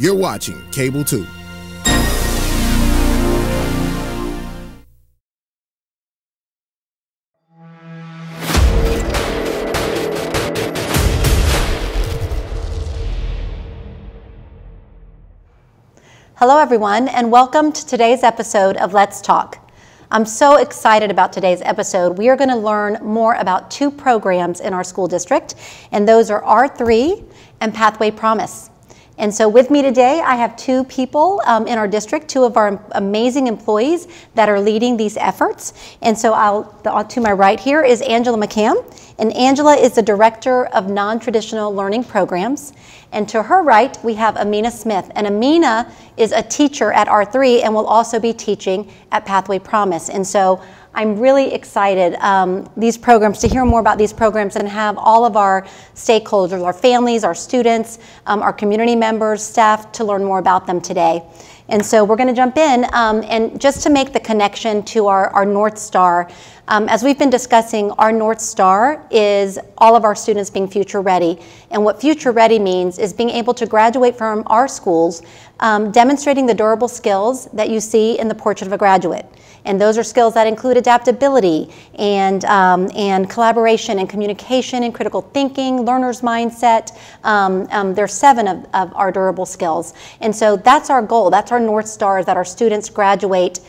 You're watching Cable 2. Hello everyone, and welcome to today's episode of Let's Talk. I'm so excited about today's episode. We are going to learn more about two programs in our school district, and those are R3 and Pathway Promise. And so with me today, I have two people in our district, two of our amazing employees that are leading these efforts. And so to my right here is Angela McCann, and Angela is the Director of Non-Traditional Learning Programs. And to her right, we have Amina Smith, and Amina is a teacher at R3 and will also be teaching at Pathway Promise. And so I'm really excited these programs, to hear more about these programs and have all of our stakeholders, our families, our students, our community members, staff to learn more about them today. And so we're going to jump in and just to make the connection to our North Star. As we've been discussing, our North Star is all of our students being future ready. And what future ready means is being able to graduate from our schools, demonstrating the durable skills that you see in the portrait of a graduate. And those are skills that include adaptability and collaboration and communication and critical thinking, learner's mindset. There's 7 of our durable skills. And so that's our goal. That's our North Star, is that our students graduate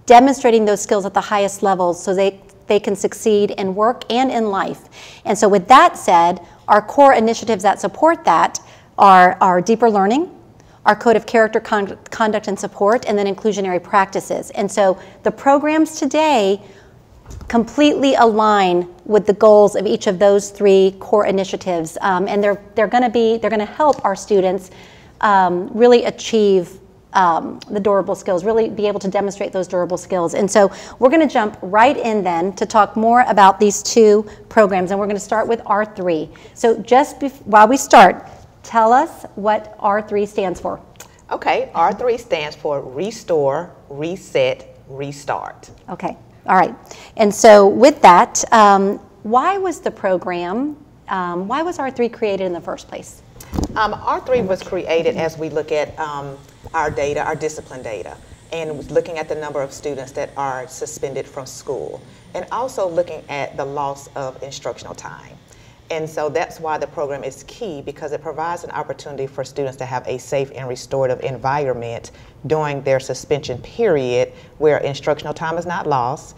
demonstrating those skills at the highest levels so they can succeed in work and in life. And so with that said, our core initiatives that support that are deeper learning, our code of character, conduct, and support, and then inclusionary practices. And so the programs today completely align with the goals of each of those 3 core initiatives, and they're going to help our students really achieve the durable skills, really be able to demonstrate those durable skills. And so we're going to jump right in then to talk more about these 2 programs, and we're going to start with R3. So just while we start, tell us what R3 stands for. Okay, R3 stands for Restore, Reset, Restart. Okay, all right. And so with that, why was the program, why was R3 created in the first place? R3 was created as we look at our data, our discipline data, and looking at the number of students that are suspended from school, and also looking at the loss of instructional time. And so that's why the program is key, because it provides an opportunity for students to have a safe and restorative environment during their suspension period where instructional time is not lost.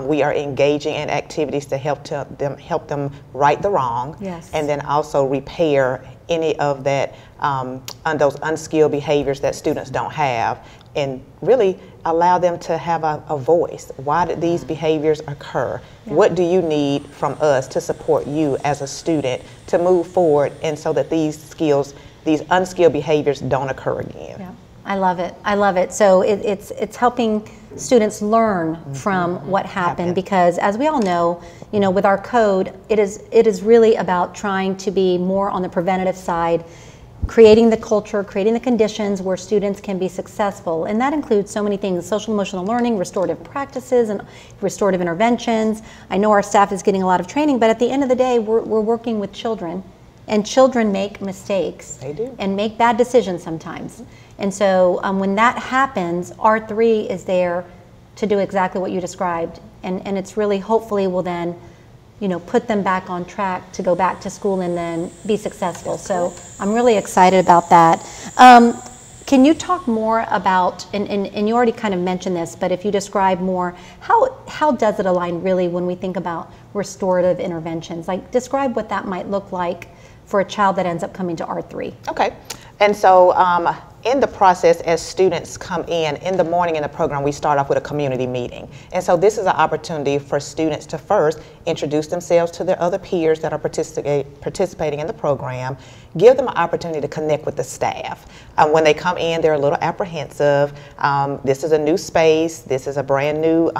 We are engaging in activities to help them right the wrong, yes, and then also repair any of that those unskilled behaviors that students don't have, and really allow them to have a voice. Why did these behaviors occur? Yeah. What do you need from us to support you as a student to move forward, and so that these unskilled behaviors don't occur again? Yeah. I love it. I love it. So it's helping students learn from what happened, because as we all know, with our code, it is really about trying to be more on the preventative side, creating the culture, creating the conditions where students can be successful. And that includes so many things: social emotional learning, restorative practices, and restorative interventions. I know our staff is getting a lot of training, but at the end of the day, we're working with children, and children make mistakes. They do. And make bad decisions sometimes. And so when that happens, R3 is there to do exactly what you described. And it's really, hopefully, will then put them back on track to go back to school and then be successful. So I'm really excited about that. Can you talk more about, and you already kind of mentioned this, but if you describe more, how does it align really when we think about restorative interventions? Like, describe what that might look like for a child that ends up coming to R3. Okay. And so in the process, as students come in the morning in the program, we start off with a community meeting. And so this is an opportunity for students to first introduce themselves to their other peers that are participating in the program, give them an opportunity to connect with the staff. When they come in, they're a little apprehensive. This is a new space. This is a brand new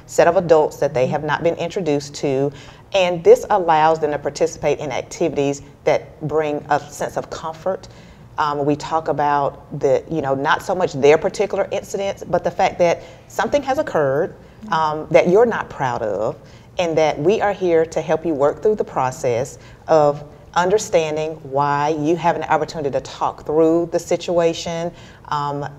set of adults that they have not been introduced to. And this allows them to participate in activities that bring a sense of comfort. We talk about not so much their particular incidents, but the fact that something has occurred that you're not proud of, and that we are here to help you work through the process of understanding why, you have an opportunity to talk through the situation,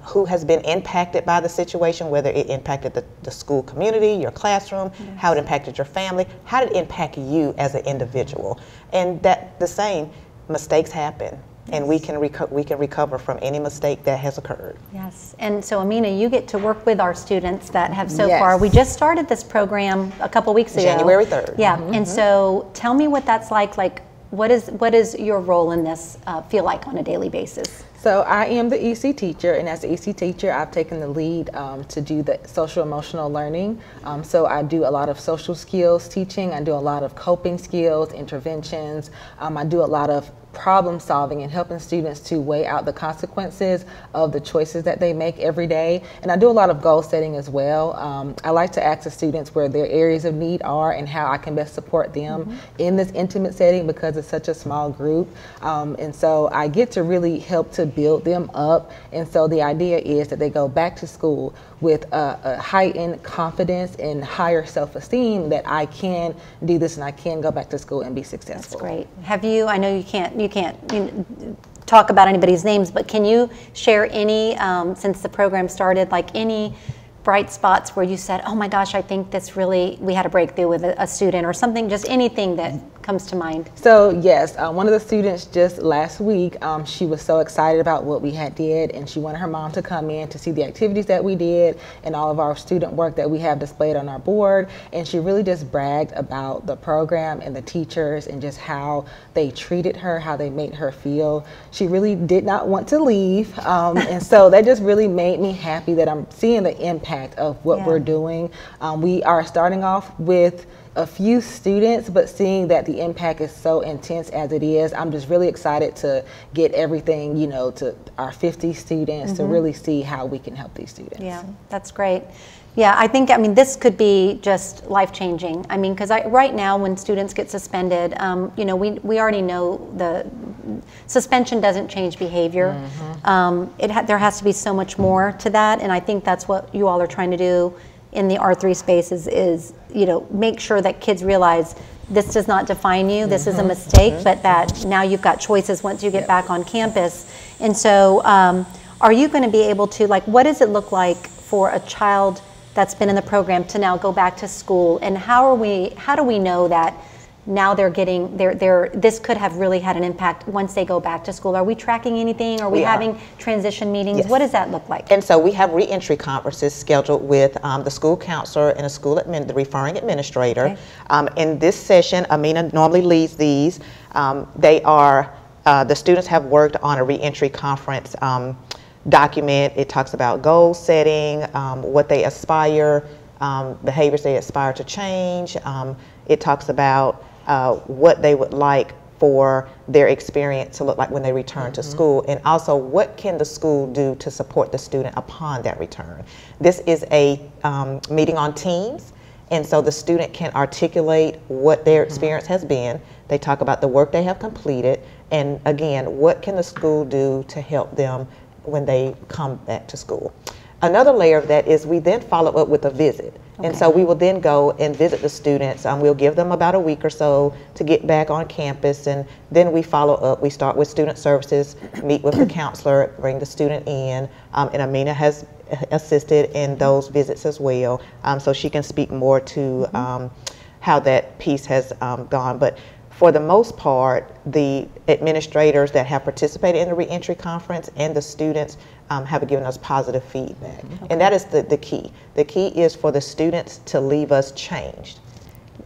who has been impacted by the situation, whether it impacted the school community, your classroom, how it impacted your family, how did it impact you as an individual. And that the same, mistakes happen. And we can recover from any mistake that has occurred. Yes, and so Amina, you get to work with our students that have so far. We just started this program a couple weeks ago. January 3rd. Yeah, and so tell me what that's like. Like, what is your role in this feel like on a daily basis? So I am the EC teacher, and as the EC teacher, I've taken the lead to do the social emotional learning. So I do a lot of social skills teaching. I do a lot of coping skills, interventions. I do a lot of problem solving and helping students to weigh out the consequences of the choices that they make every day. And I do a lot of goal setting as well. I like to ask the students where their areas of need are and how I can best support them in this intimate setting because it's such a small group. And so I get to really help to build them up. And so the idea is that they go back to school with a heightened confidence and higher self-esteem that I can do this and I can go back to school and be successful. That's great. Have you, I know you can't talk about anybody's names, but can you share any, since the program started, like any bright spots where you said, oh my gosh, I think this really, we had a breakthrough with a student or something, just anything that comes to mind? So yes, one of the students just last week, she was so excited about what we had did, and she wanted her mom to come in to see the activities that we did and all of our student work that we have displayed on our board, and she really just bragged about the program and the teachers and just how they treated her, how they made her feel. She really did not want to leave, and so that just really made me happy that I'm seeing the impact of what we're doing. We are starting off with a few students, but seeing that the impact is so intense as it is, I'm just really excited to get everything, you know, to our 50 students to really see how we can help these students. Yeah, that's great. Yeah, I think, I mean, this could be just life-changing. I mean, because right now when students get suspended, you know, we already know the suspension doesn't change behavior. There has to be so much more to that, and I think that's what you all are trying to do in the R3 space is you know, make sure that kids realize this does not define you, this is a mistake, but that now you've got choices once you get back on campus. And so are you going to be able to, like, what does it look like for a child that's been in the program to now go back to school, and how do we know that now they're getting this could have really had an impact once they go back to school? Are we tracking anything? Are we having transition meetings? Yes. What does that look like? And so we have reentry conferences scheduled with the school counselor and the referring administrator. Okay. In this session, Amina normally leads these. The students have worked on a reentry conference document. It talks about goal setting, what they aspire, behaviors they aspire to change. It talks about what they would like for their experience to look like when they return to school, and also what can the school do to support the student upon that return. This is a meeting on teams, and so the student can articulate what their experience has been. They talk about the work they have completed, and again, what can the school do to help them when they come back to school. Another layer of that is we then follow up with a visit. Okay. And so we will then go and visit the students. We'll give them about a week or so to get back on campus, and then we follow up. We start with student services, meet with the counselor, bring the student in, and Amina has assisted in those visits as well, so she can speak more to how that piece has gone. But for the most part, the administrators that have participated in the reentry conference and the students have given us positive feedback. Okay. And that is the key. The key is for the students to leave us changed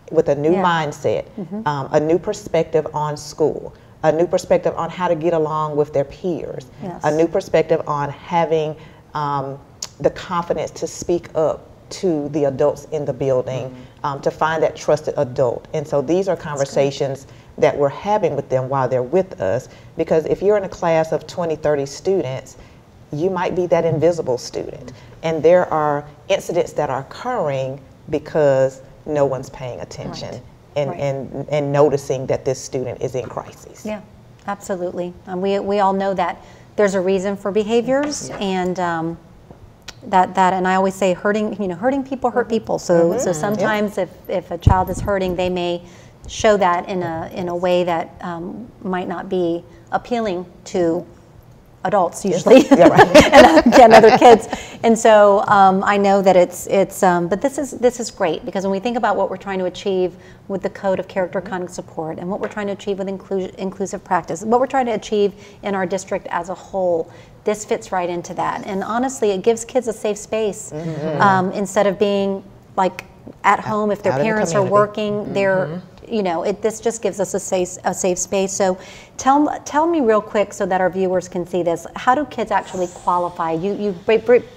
with a new mindset, a new perspective on school, a new perspective on how to get along with their peers, a new perspective on having the confidence to speak up to the adults in the building, to find that trusted adult. And so these are conversations that we're having with them while they're with us, because if you're in a class of 20, 30 students, you might be that invisible student. And there are incidents that are occurring because no one's paying attention and noticing that this student is in crisis. Yeah, absolutely. We all know that there's a reason for behaviors, and and I always say hurting people hurt people. So sometimes if a child is hurting, they may show that in a way that might not be appealing to adults usually, Yeah, right. and other kids. And so I know that but this is great, because when we think about what we're trying to achieve with the Code of Character, Conduct, Support, and what we're trying to achieve with inclusive practice, what we're trying to achieve in our district as a whole, this fits right into that. And honestly, it gives kids a safe space instead of being like at home. If their parents are working, they're this just gives us a safe space. So tell me real quick, so that our viewers can see this, how do kids actually qualify? You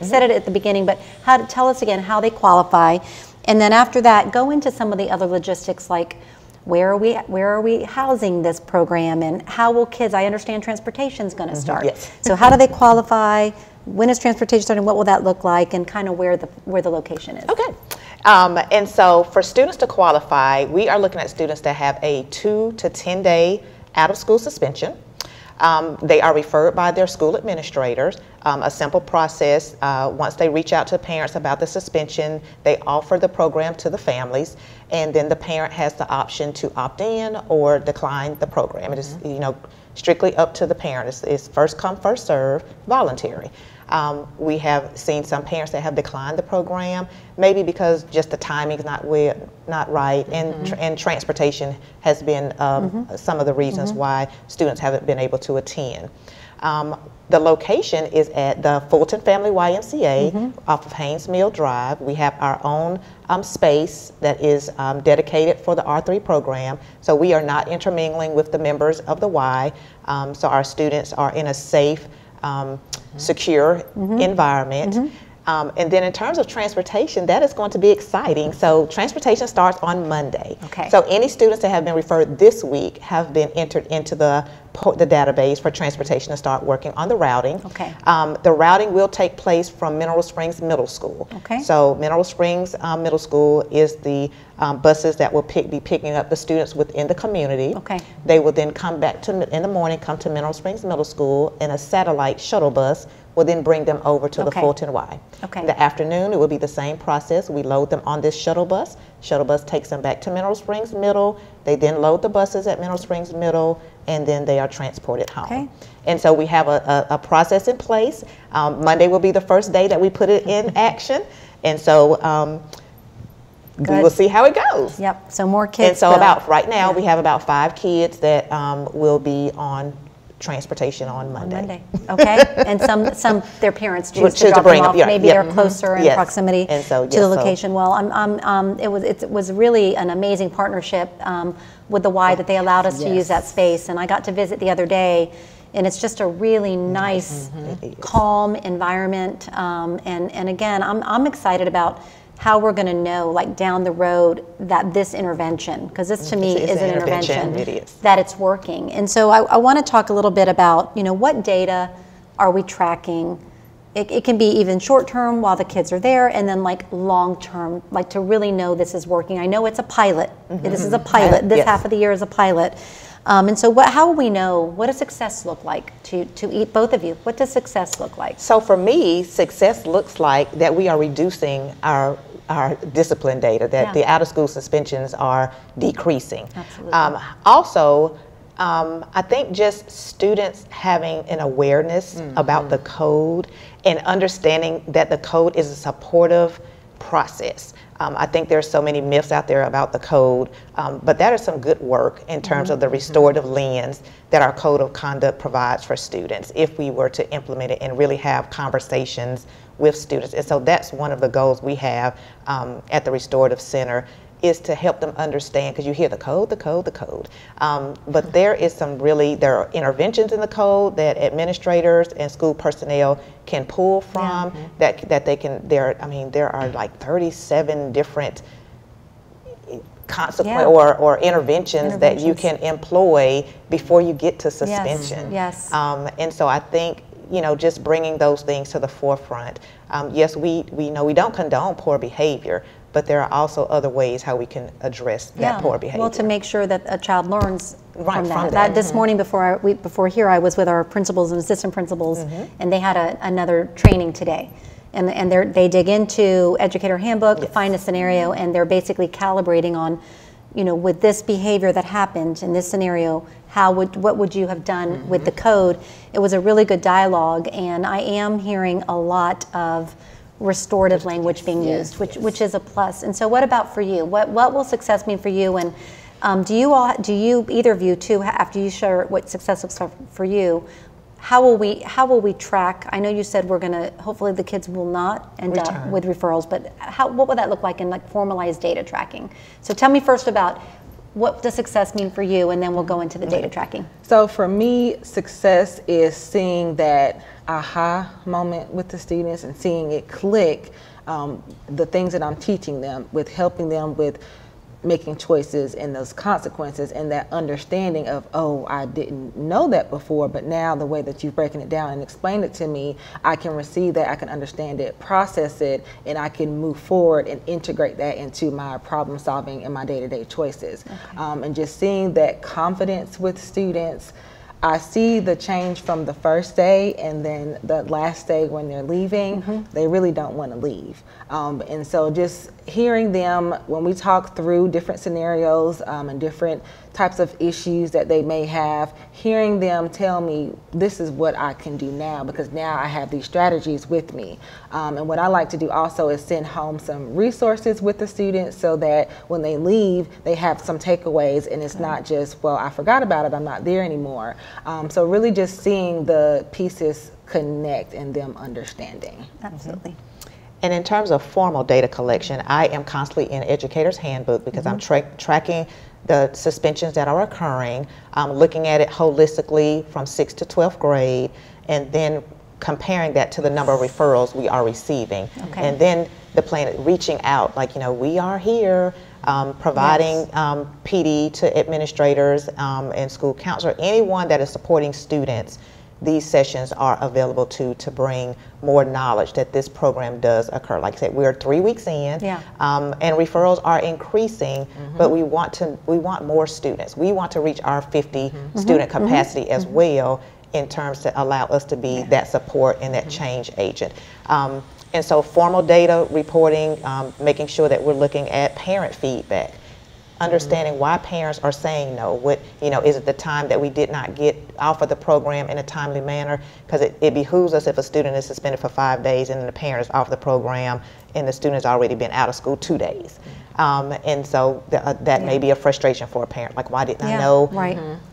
said it at the beginning, but tell us again how they qualify, and then after that go into some of the other logistics, like where are we housing this program, and how will kids, I understand transportation is going to start. Yes. So how do they qualify? When is transportation starting? What will that look like, and kind of where the location is? Okay. And so for students to qualify, we are looking at students that have a 2 to 10 day out of school suspension. They are referred by their school administrators. A simple process, once they reach out to parents about the suspension, they offer the program to the families, and then the parent has the option to opt in or decline the program. It is, strictly up to the parent. It's first come, first serve, voluntary. We have seen some parents that have declined the program, maybe because just the timing is not right, and transportation has been some of the reasons why students haven't been able to attend. The location is at the Fulton Family YMCA off of Haynes Mill Drive. We have our own space that is dedicated for the R3 program, so we are not intermingling with the members of the Y, so our students are in a safe, secure environment. And then in terms of transportation, that is going to be exciting. So transportation starts on Monday. Okay. So any students that have been referred this week have been entered into the database for transportation to start working on the routing. Okay. The routing will take place from Mineral Springs Middle School. Okay. So Mineral Springs Middle School is the buses that will be picking up the students within the community. Okay. They will then come back in the morning, come to Mineral Springs Middle School, and a satellite shuttle bus will then bring them over to the Fulton Y. Okay. In the afternoon, it will be the same process. We load them on this shuttle bus. Shuttle bus takes them back to Mineral Springs Middle. They then load the buses at Mineral Springs Middle, and then they are transported home. Okay. And so we have a process in place. Monday will be the first day that we put it in action. And so we will see how it goes. Yep, so more kids. And so right now, we have about 5 kids that will be on transportation on Monday. Okay, and some their parents choose to drop them off. Maybe they're closer in proximity to the location. Well, it was really an amazing partnership with the Y that they allowed us to use that space, and I got to visit the other day, and it's just a really nice, calm environment. And again, I'm excited about how we're going to know, like down the road, that this intervention, because this to me is an intervention, that it's working. And so I want to talk a little bit about, what data are we tracking? It can be even short term while the kids are there, and then like long term, like to really know this is working. I know it's a pilot. This is a pilot. This half of the year is a pilot. And so how will we know, what does success look like to eat both of you? What does success look like? So for me, success looks like that we are reducing our discipline data, that the out-of-school suspensions are decreasing. Absolutely. Also, I think just students having an awareness about the code and understanding that the code is a supportive process. I think there's so many myths out there about the code, but that is some good work in terms of the restorative lens that our code of conduct provides for students if we were to implement it and really have conversations with students. And so that's one of the goals we have at the Restorative Center, is to help them understand, because you hear the code. But there are interventions in the code that administrators and school personnel can pull from, that they can, there are like 37 different consequences or interventions that you can employ before you get to suspension. Yes. And so I think, just bringing those things to the forefront. Yes, we know we don't condone poor behavior, but there are also other ways how we can address that poor behavior. Well, to make sure that a child learns from that. This morning before here, I was with our principals and assistant principals, and they had another training today. And they dig into Educator Handbook, find a scenario, and they're basically calibrating on, you know, with this behavior that happened in this scenario, what would you have done with the code? It was a really good dialogue, and I am hearing a lot of restorative language being used, which is a plus. And so what about for you? What will success mean for you? And do you either of you too, after you share what success looks like for you, how will we track? I know you said we're going to, hopefully the kids will not end up with referrals, but what would that look like in like formalized data tracking? So tell me first about what does success mean for you, and then we'll go into the data tracking. So for me, success is seeing that aha moment with the students and seeing it click, the things that I'm teaching them, with helping them with making choices and those consequences, and that understanding of, oh, I didn't know that before, but now the way that you've broken it down and explained it to me, I can receive that, I can understand it, process it, and I can move forward and integrate that into my problem solving and my day-to-day choices. And just seeing that confidence with students, I see the change from the first day, and then the last day when they're leaving, they really don't want to leave. And so just hearing them, when we talk through different scenarios and different types of issues that they may have, hearing them tell me, this is what I can do now, because now I have these strategies with me. And what I like to do also is send home some resources with the students so that when they leave, they have some takeaways, and it's not just, well, I forgot about it, I'm not there anymore. So really just seeing the pieces connect and them understanding. Absolutely. And in terms of formal data collection, I am constantly in Educator's Handbook, because I'm tracking the suspensions that are occurring, looking at it holistically from 6th to 12th grade, and then comparing that to the number of referrals we are receiving. And then the plan, reaching out, like, you know, we are here, providing PD to administrators and school counselor, anyone that is supporting students. These sessions are available to bring more knowledge that this program does occur. Like I said, we're 3 weeks in, and referrals are increasing, but we want more students. We want to reach our 50 student capacity as well, in terms to allow us to be that support and that change agent. And so formal data reporting, making sure that we're looking at parent feedback, understanding why parents are saying no. What, you know, is it the time that we did not get off of the program in a timely manner? Because it behooves us if a student is suspended for 5 days and the parent is off the program and the student has already been out of school 2 days. And so that may be a frustration for a parent. Like, why didn't I know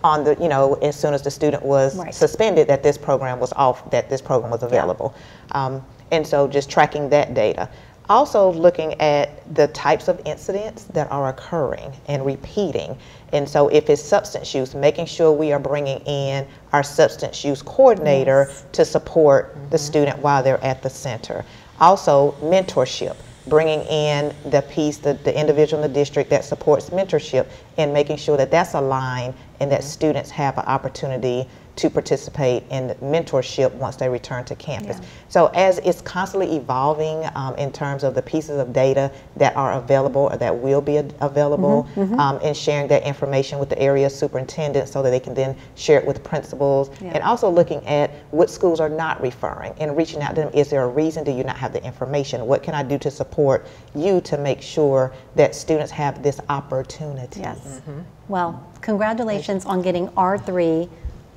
on the, you know, as soon as the student was suspended that this program was off, that this program was available. And so just tracking that data. Also looking at the types of incidents that are occurring and repeating. And so if it's substance use, making sure we are bringing in our substance use coordinator to support the student while they're at the center. Also mentorship, bringing in the piece, the individual in the district that supports mentorship, and making sure that that's aligned and that students have an opportunity to participate in mentorship once they return to campus. So as it's constantly evolving in terms of the pieces of data that are available or that will be available, and sharing that information with the area superintendent so that they can then share it with principals, and also looking at what schools are not referring and reaching out to them. Is there a reason? Do you not have the information? What can I do to support you to make sure that students have this opportunity? Well, congratulations on getting R3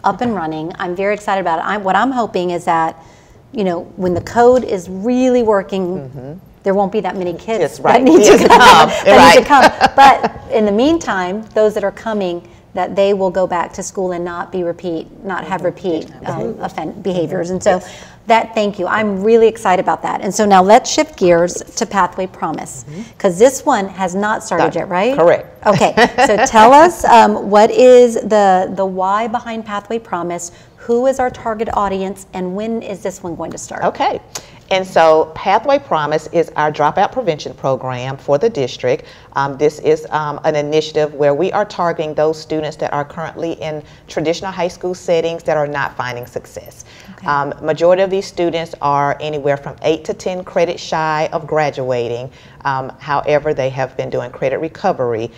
up and running. I'm very excited about it. What I'm hoping is that, you know, when the code is really working, there won't be that many kids that need to come. But in the meantime, those that are coming, that they will go back to school and not have repeat behaviors. And so thank you. I'm really excited about that. And so now let's shift gears to Pathway Promise, because this one has not started yet, right? Correct. Okay, so tell us what is the why behind Pathway Promise, who is our target audience, and when is this one going to start? Okay. And so Pathway Promise is our dropout prevention program for the district. This is an initiative where we are targeting those students that are currently in traditional high school settings that are not finding success. Majority of these students are anywhere from 8 to 10 credits shy of graduating. However, they have been doing credit recovery.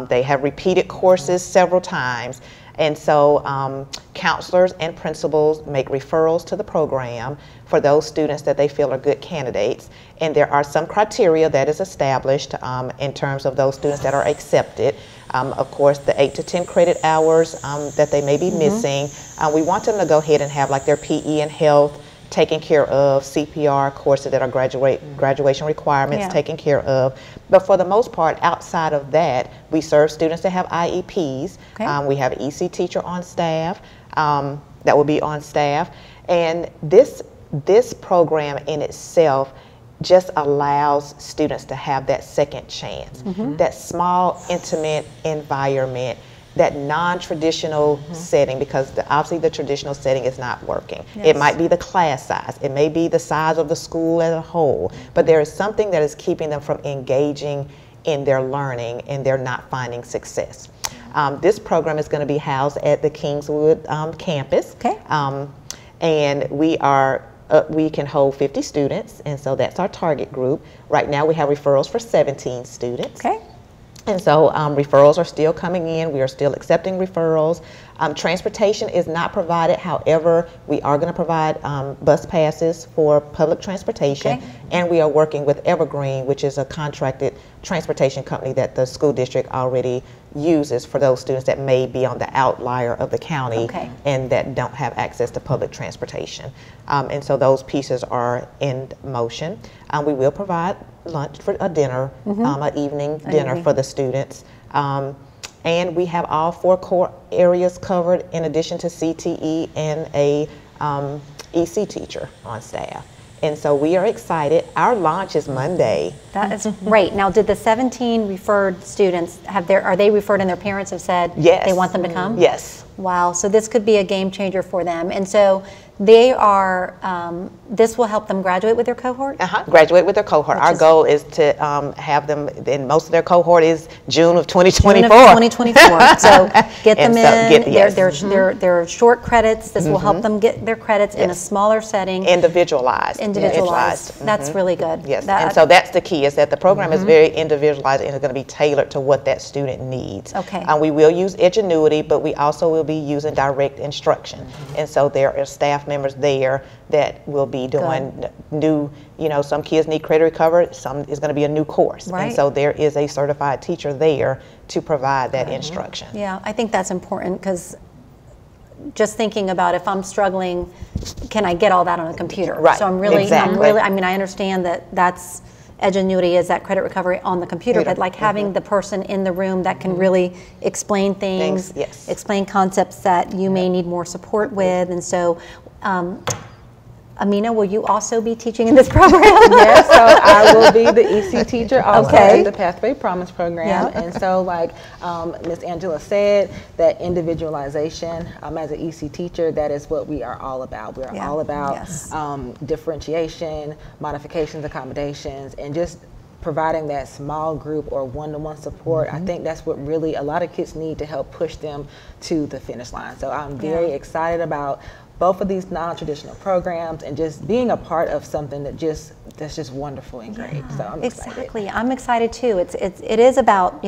They have repeated courses several times. And so counselors and principals make referrals to the program for those students that they feel are good candidates. And there are some criteria that is established in terms of those students that are accepted. Of course, the 8 to 10 credit hours that they may be missing. We want them to go ahead and have like their PE and health taken care of, CPR courses that are graduation requirements taken care of. But for the most part, outside of that, we serve students that have IEPs. We have an EC teacher on staff that will be on staff. And this program in itself just allows students to have that second chance, that small, intimate environment, that non-traditional setting, because obviously the traditional setting is not working. It might be the class size, it may be the size of the school as a whole, but there is something that is keeping them from engaging in their learning and they're not finding success. This program is going to be housed at the Kingswood campus, and we can hold 50 students, and so that's our target group. Right now we have referrals for 17 students. And so referrals are still coming in. We are still accepting referrals. Transportation is not provided. However, we are going to provide bus passes for public transportation. And we are working with Evergreen, which is a contracted transportation company that the school district already uses for those students that may be on the outlier of the county and that don't have access to public transportation. And so those pieces are in motion. We will provide lunch for a dinner, an evening dinner for the students. And we have all 4 core areas covered in addition to CTE and a EC teacher on staff. And so we are excited. Our launch is Monday. That is great. Now, did the 17 referred students are they referred and their parents have said they want them to come? Yes. Wow, so this could be a game changer for them. And so they are, this will help them graduate with their cohort? Graduate with their cohort. Our goal is to have them, and most of their cohort is June of 2024. June of 2024. So get them in. They're short credits. This will help them get their credits in a smaller setting. Individualized. That's really good. Yes, and so that's the key, is that the program is very individualized and it's going to be tailored to what that student needs. We will use Edgenuity, but we also will be using direct instruction. And so there are staff members there that will be doing new, some kids need credit recovery, some is going to be a new course. And so there is a certified teacher there to provide that instruction. Yeah, I think that's important, because just thinking about if I'm struggling, can I get all that on a computer? So I'm really, I mean, I understand that that's Edgenuity is that credit recovery on the computer, but like having the person in the room that can really explain things, explain concepts that you may need more support with. And so, Amina, will you also be teaching in this program? Yes, so I will be the EC teacher also in the Pathway Promise program. And so like Ms. Angela said, that individualization as an EC teacher, that is what we are all about. We're all about differentiation, modifications, accommodations, and just providing that small group or one-to-one support. I think that's what really a lot of kids need to help push them to the finish line. So I'm very excited about both of these non-traditional programs and just being a part of something that's just wonderful and great. So I'm excited. Exactly, I'm excited too. It is about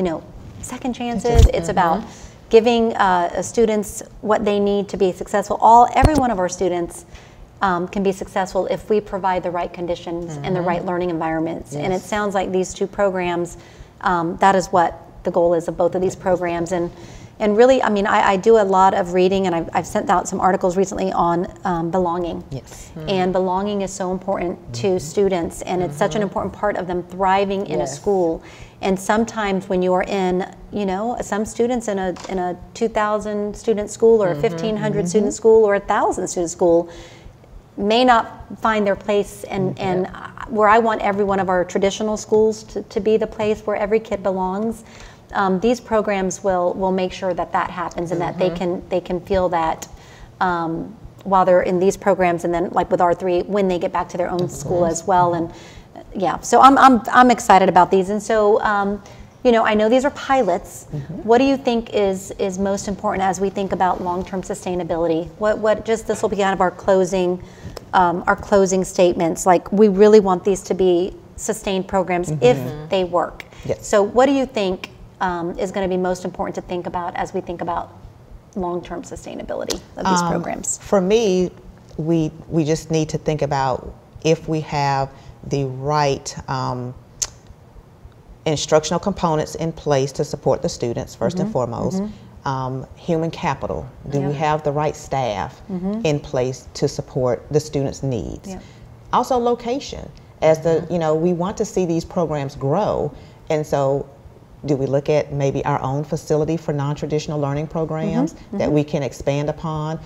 second chances. It's about giving students what they need to be successful. Every one of our students can be successful if we provide the right conditions and the right learning environments. And it sounds like these 2 programs, that is what the goal is of both of these programs. And really, I mean, I do a lot of reading, and I've sent out some articles recently on belonging. And belonging is so important to students, and it's such an important part of them thriving in a school. And sometimes when you are in, some students in a 2,000 student school or a 1,500 student school or a 1,000 student school may not find their place, and where I want every one of our traditional schools to be the place where every kid belongs. These programs will make sure that happens, and that they can feel that while they're in these programs, and then like with R3 when they get back to their own school as well. And so I'm excited about these. And so I know these are pilots. What do you think is most important as we think about long-term sustainability? What this will be kind of our closing statements. Like, we really want these to be sustained programs if they work. So what do you think is going to be most important to think about as we think about long-term sustainability of these programs? For me, we just need to think about if we have the right instructional components in place to support the students, first and foremost. Human capital. Do we have the right staff in place to support the students' needs? Also location. As we want to see these programs grow, and so do we look at maybe our own facility for non-traditional learning programs that we can expand upon?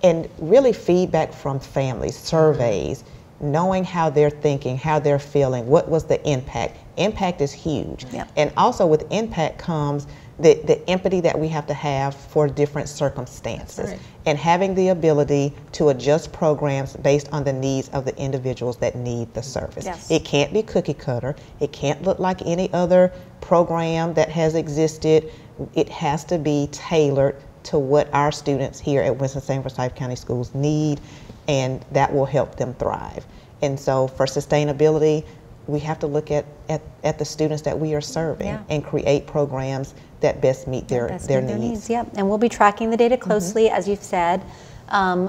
And really feedback from families, surveys, knowing how they're thinking, how they're feeling, what was the impact. Impact is huge. And also with impact comes the empathy that we have to have for different circumstances, and having the ability to adjust programs based on the needs of the individuals that need the service. It can't be cookie cutter. It can't look like any other program that has existed. It has to be tailored to what our students here at Winston-Salem Forsyth County Schools need, and that will help them thrive. And so for sustainability, we have to look at the students that we are serving and create programs that best meet their needs. And we'll be tracking the data closely, as you've said.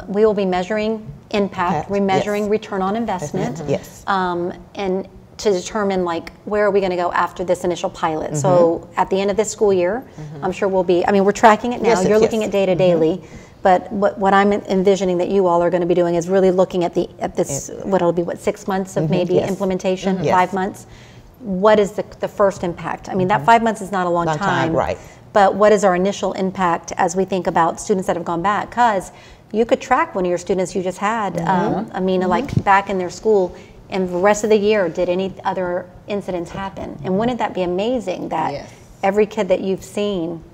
We will be measuring impact, measuring return on investment, and to determine where are we going to go after this initial pilot. So at the end of this school year, I'm sure we'll be, we're tracking it now. You're looking at data daily. But what I'm envisioning that you all are going to be doing is really looking at this, it'll be 6 months of maybe implementation, 5 months. What is the first impact? That 5 months is not a long time. Right. But what is our initial impact as we think about students that have gone back? Because you could track one of your students you just had, Amina, back in their school, and the rest of the year, did any other incidents happen? And wouldn't that be amazing that every kid that you've seen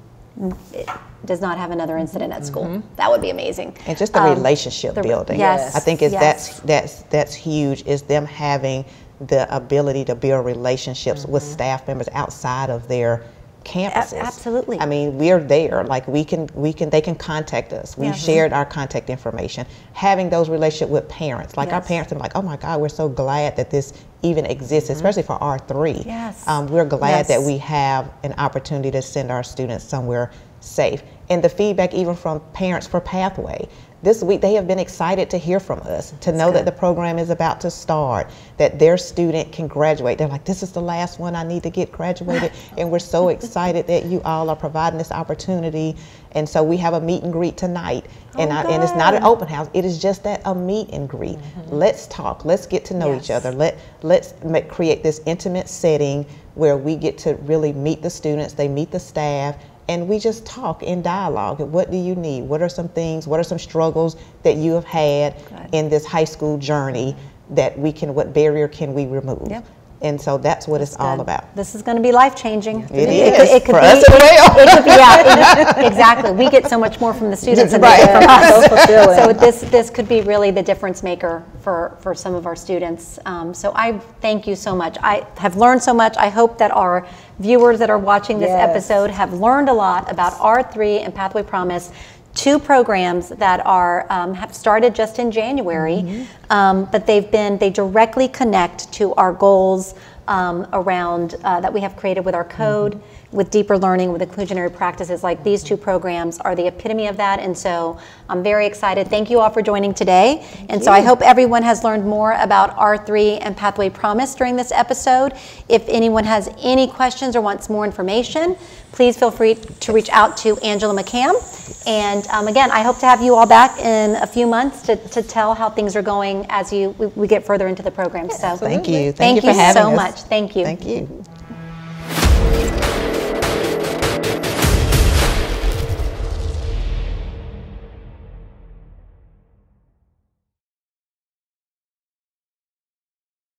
does not have another incident at school? That would be amazing. And just the relationship building. I think that's huge, is them having the ability to build relationships with staff members outside of their campuses. Absolutely. We're there. They can contact us. We've shared our contact information. Having those relationships with parents, our parents are like, oh my God, we're so glad that this even exists, especially for R3. We're glad that we have an opportunity to send our students somewhere safe. And the feedback even from parents for Pathway. This week they have been excited to hear from us, to know that the program is about to start, that their student can graduate. They're like, this is the last one I need to get graduated, and we're so excited that you all are providing this opportunity. And so we have a meet and greet tonight, and it's not an open house. It is just a meet and greet. Let's talk. Let's get to know each other. Let's create this intimate setting where we get to really meet the students. They meet the staff. And we just talk in dialogue. What do you need? What are some things, what are some struggles that you have had in this high school journey that what barrier can we remove? And so that's what it's all about. This is going to be life-changing. It is. It could for be, us as well. It could be, exactly. We get so much more from the students than they get from us. So this could be really the difference maker for some of our students. So I thank you so much. I have learned so much. I hope that our viewers that are watching this episode have learned a lot about R3 and Pathway Promise. 2 programs that are have started just in January, but they directly connect to our goals around that we have created with our code, with deeper learning, with inclusionary practices. These 2 programs are the epitome of that, and so I'm very excited. Thank you all for joining today. So I hope everyone has learned more about R3 and Pathway Promise during this episode. If anyone has any questions or wants more information, please feel free to reach out to Angela McCam. And again, I hope to have you all back in a few months to tell how things are going as we get further into the program. So thank you. Thank you for having so us. much. Thank you. Thank you.